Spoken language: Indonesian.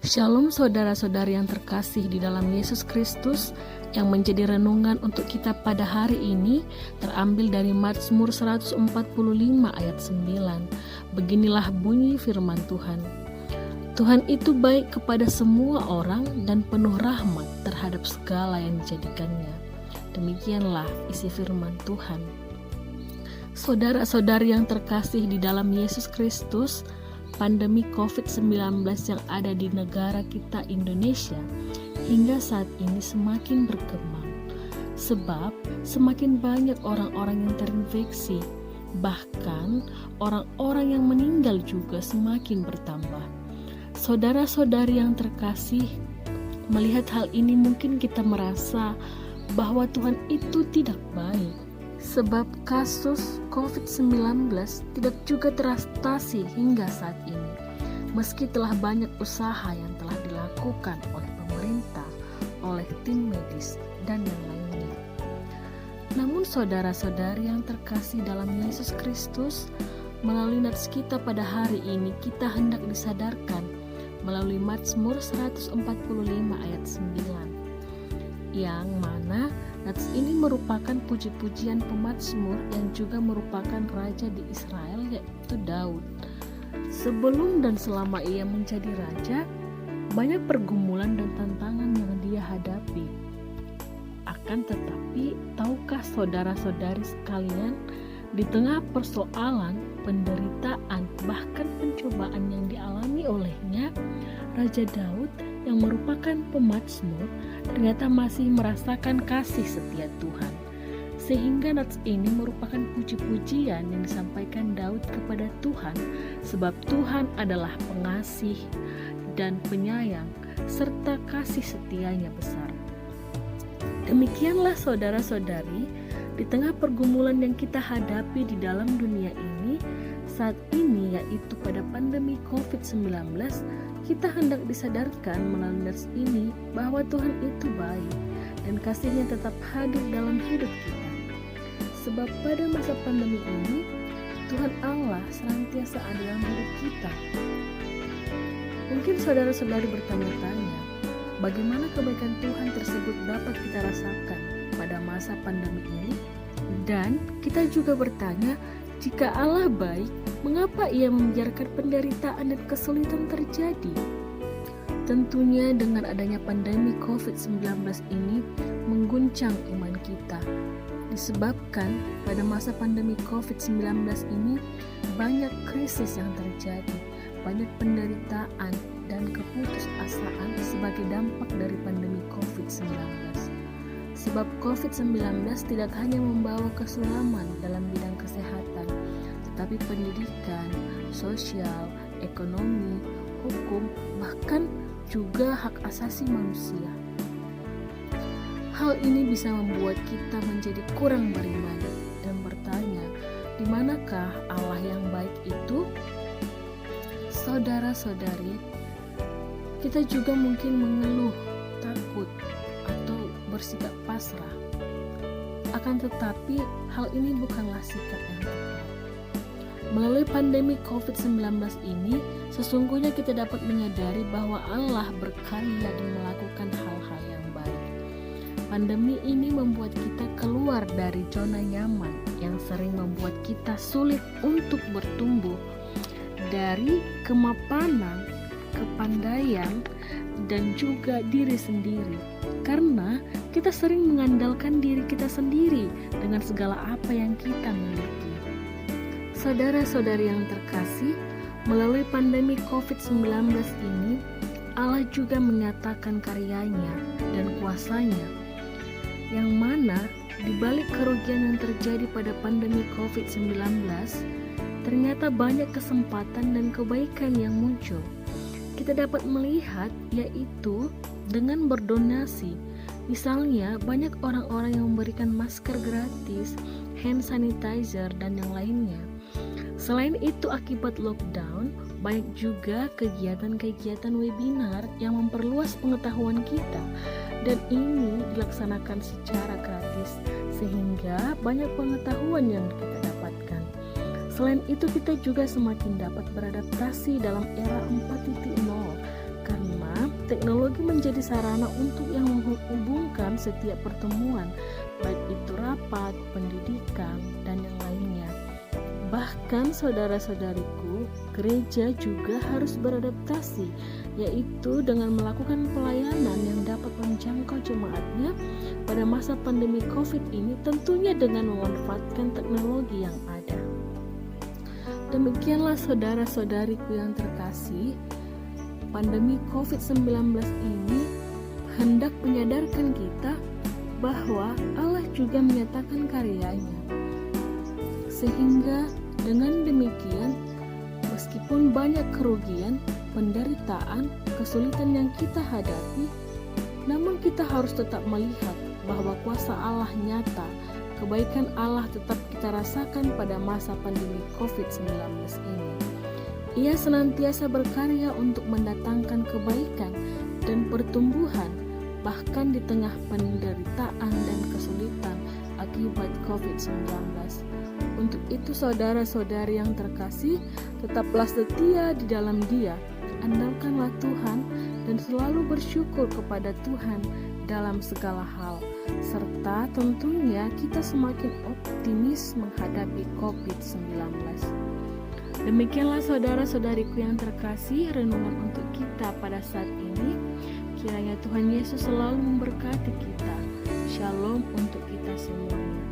Shalom saudara-saudari yang terkasih di dalam Yesus Kristus, yang menjadi renungan untuk kita pada hari ini terambil dari Mazmur 145 ayat 9. Beginilah bunyi firman Tuhan. Tuhan itu baik kepada semua orang dan penuh rahmat terhadap segala yang dijadikannya. Demikianlah isi firman Tuhan. Saudara-saudari yang terkasih di dalam Yesus Kristus, pandemi COVID-19 yang ada di negara kita Indonesia hingga saat ini semakin berkembang, sebab semakin banyak orang-orang yang terinfeksi, bahkan orang-orang yang meninggal juga semakin bertambah. Saudara-saudari yang terkasih, melihat hal ini mungkin kita merasa bahwa Tuhan itu tidak baik, sebab kasus COVID-19 tidak juga teratasi hingga saat ini, meski telah banyak usaha yang telah dilakukan oleh pemerintah, oleh tim medis, dan yang lainnya. Namun saudara-saudari yang terkasih dalam Yesus Kristus, melalui nats kita pada hari ini kita hendak disadarkan melalui Mazmur 145 ayat 9, yang mana nats ini merupakan puji-pujian pemazmur yang juga merupakan raja di Israel, yaitu Daud. Sebelum dan selama ia menjadi raja, banyak pergumulan dan tantangan yang dia hadapi. Akan tetapi, tahukah saudara-saudari sekalian, di tengah persoalan, penderitaan, bahkan pencobaan yang dialami olehnya, Raja Daud yang merupakan pemazmur ternyata masih merasakan kasih setia Tuhan. Sehingga nats ini merupakan puji-pujian yang disampaikan Daud kepada Tuhan, sebab Tuhan adalah pengasih dan penyayang serta kasih setianya besar. Demikianlah saudara-saudari, di tengah pergumulan yang kita hadapi di dalam dunia ini saat ini, yaitu pada pandemi COVID-19, kita hendak disadarkan melalui nats ini bahwa Tuhan itu baik dan kasih-Nya tetap hadir dalam hidup kita. Sebab pada masa pandemi ini, Tuhan Allah senantiasa ada dalam hidup kita. Mungkin saudara-saudari bertanya-tanya, bagaimana kebaikan Tuhan tersebut dapat kita rasakan pada masa pandemi ini? Dan kita juga bertanya, jika Allah baik, mengapa Ia membiarkan penderitaan dan kesulitan terjadi? Tentunya dengan adanya pandemi COVID-19 ini mengguncang iman kita. Disebabkan pada masa pandemi COVID-19 ini banyak krisis yang terjadi, banyak penderitaan dan keputusasaan sebagai dampak dari pandemi COVID-19. Sebab COVID-19 tidak hanya membawa kesulaman dalam bidang kesehatan, tetapi pendidikan, sosial, ekonomi, hukum, bahkan juga hak asasi manusia. Hal ini bisa membuat kita menjadi kurang beriman dan bertanya, di manakah Allah yang baik itu? Saudara-saudari, kita juga mungkin mengeluh, takut, atau bersikap pasrah. Akan tetapi, hal ini bukanlah sikap yang tepat. Melalui pandemi COVID-19 ini, sesungguhnya kita dapat menyadari bahwa Allah berkarya dan melakukan hal-hal yang baik. Pandemi ini membuat kita keluar dari zona nyaman yang sering membuat kita sulit untuk bertumbuh, dari kemapanan, kepandaian, dan juga diri sendiri, karena kita sering mengandalkan diri kita sendiri dengan segala apa yang kita miliki. Saudara-saudari yang terkasih, melalui pandemi COVID-19 ini, Allah juga menyatakan karyanya dan kuasanya, yang mana di balik kerugian yang terjadi pada pandemi COVID-19, ternyata banyak kesempatan dan kebaikan yang muncul. Kita dapat melihat, yaitu dengan berdonasi. Misalnya, banyak orang-orang yang memberikan masker gratis, hand sanitizer, dan yang lainnya. Selain itu, akibat lockdown, banyak juga kegiatan-kegiatan webinar yang memperluas pengetahuan kita, dan ini dilaksanakan secara gratis, sehingga banyak pengetahuan yang kita dapatkan. Selain itu, kita juga semakin dapat beradaptasi dalam era 4.0, karena teknologi menjadi sarana untuk yang menghubungkan setiap pertemuan, baik itu rapat, pendidikan, dan yang lainnya. Bahkan saudara-saudariku, gereja juga harus beradaptasi, yaitu dengan melakukan pelayanan yang dapat menjangkau jemaatnya pada masa pandemi COVID ini, tentunya dengan memanfaatkan teknologi yang ada. Demikianlah saudara-saudariku yang terkasih, pandemi COVID-19 ini hendak menyadarkan kita bahwa Allah juga menyatakan karyanya. Sehingga dengan demikian, meskipun banyak kerugian, penderitaan, kesulitan yang kita hadapi, namun kita harus tetap melihat bahwa kuasa Allah nyata, kebaikan Allah tetap kita rasakan pada masa pandemi COVID-19 ini. Ia senantiasa berkarya untuk mendatangkan kebaikan dan pertumbuhan, bahkan di tengah penderitaan dan kesulitan akibat COVID-19. Untuk itu saudara-saudari yang terkasih, tetaplah setia di dalam Dia, andalkanlah Tuhan dan selalu bersyukur kepada Tuhan dalam segala hal, serta tentunya kita semakin optimis menghadapi COVID-19. Demikianlah saudara-saudariku yang terkasih, renungan untuk kita pada saat ini. Kiranya Tuhan Yesus selalu memberkati kita. Shalom untuk kita semuanya.